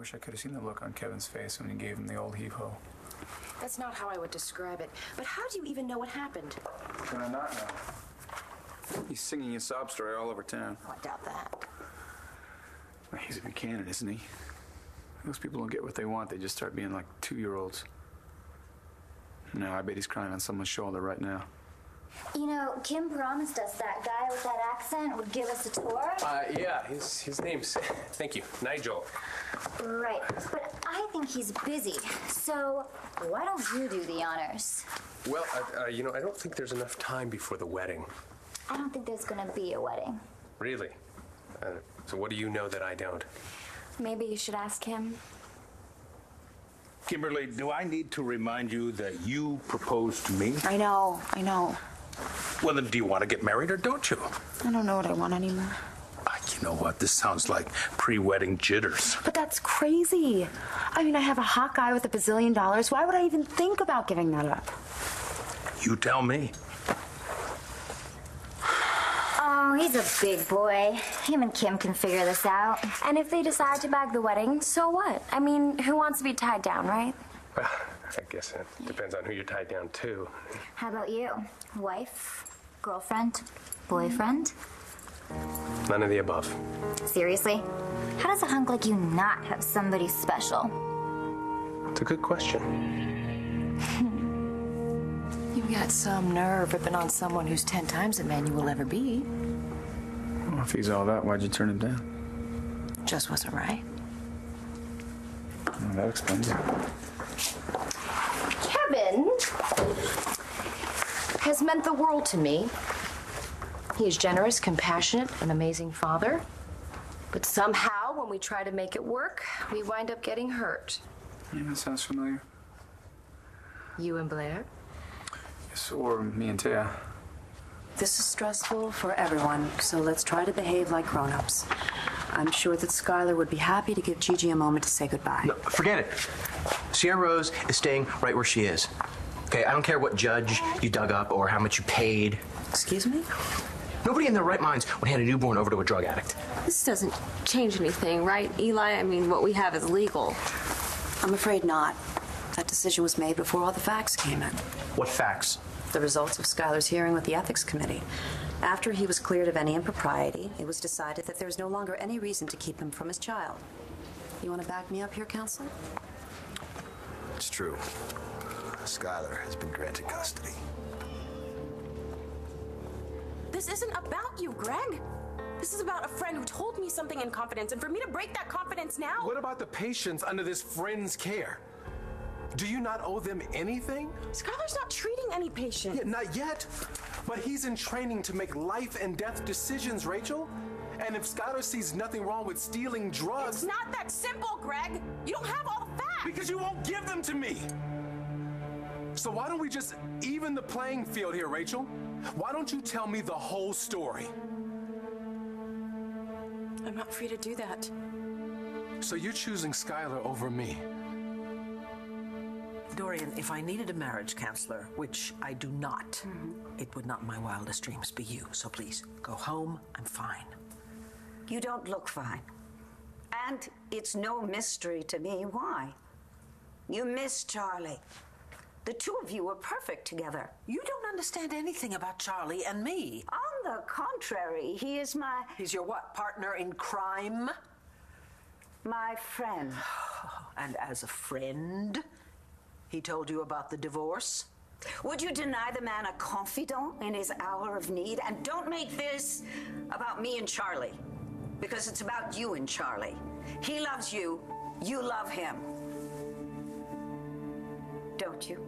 wish I could have seen the look on Kevin's face when he gave him the old heave-ho. That's not how I would describe it. But how do you even know what happened? Can I not know? He's singing a sob story all over town. Oh, I doubt that. Well, he's a Buchanan, isn't he? Those people don't get what they want. They just start being like 2-year-olds. No, I bet he's crying on someone's shoulder right now. You know, Kim promised us that guy with that accent would give us a tour. Yeah, his name's, thank you, Nigel. Right, but I think he's busy, so why don't you do the honors? Well, you know, I don't think there's enough time before the wedding. I don't think there's gonna be a wedding. Really? So what do you know that I don't? Maybe you should ask him. Kimberly, do I need to remind you that you proposed to me? I know. Well, then do you want to get married or don't you? I don't know what I want anymore. You know what? This sounds like pre-wedding jitters. But that's crazy. I mean, I have a hot guy with $1 bazillion. Why would I even think about giving that up? You tell me. Oh, he's a big boy. Him and Kim can figure this out. And if they decide to bag the wedding, so what? I mean, who wants to be tied down, right? Well, I guess it depends on who you're tied down to. How about you? Wife? Girlfriend? Boyfriend? None of the above. Seriously? How does a hunk like you not have somebody special? It's a good question. You've got some nerve ripping on someone who's 10 times the man you will ever be. Well, if he's all that, why'd you turn him down? Just wasn't right. Well, that explains it. Kevin has meant the world to me. He is generous, compassionate, an amazing father. But somehow, when we try to make it work, we wind up getting hurt. Yeah, that sounds familiar. You and Blair? Yes, or me and Taya. This is stressful for everyone, so let's try to behave like grown-ups. I'm sure that Skylar would be happy to give Gigi a moment to say goodbye. No, forget it. Sierra Rose is staying right where she is. Okay, I don't care what judge you dug up or how much you paid. Excuse me? Nobody in their right minds would hand a newborn over to a drug addict. This doesn't change anything, right, Eli? I mean, what we have is legal. I'm afraid not. That decision was made before all the facts came in. What facts? The results of Skylar's hearing with the ethics committee. After he was cleared of any impropriety, it was decided that there's no longer any reason to keep him from his child. You want to back me up here, Counselor? It's true. Skylar has been granted custody. This isn't about you, Greg. This is about a friend who told me something in confidence, and for me to break that confidence now... What about the patients under this friend's care? Do you not owe them anything? Skylar's not treating any patient. Yeah, not yet. But he's in training to make life and death decisions, Rachel. And if Skylar sees nothing wrong with stealing drugs... It's not that simple, Greg. You don't have all the facts. Because you won't give them to me. So why don't we just even the playing field here, Rachel? Why don't you tell me the whole story? I'm not free to do that. So you're choosing Skylar over me? Dorian, if I needed a marriage counselor, which I do not, it would not in my wildest dreams be you. So please, go home. I'm fine. You don't look fine. And it's no mystery to me why. You miss Charlie. The two of you were perfect together. You don't understand anything about Charlie and me. On the contrary, he is my... He's your what, partner in crime? My friend. And as a friend, he told you about the divorce? Would you deny the man a confidant in his hour of need? And don't make this about me and Charlie, because it's about you and Charlie. He loves you, you love him. Don't you?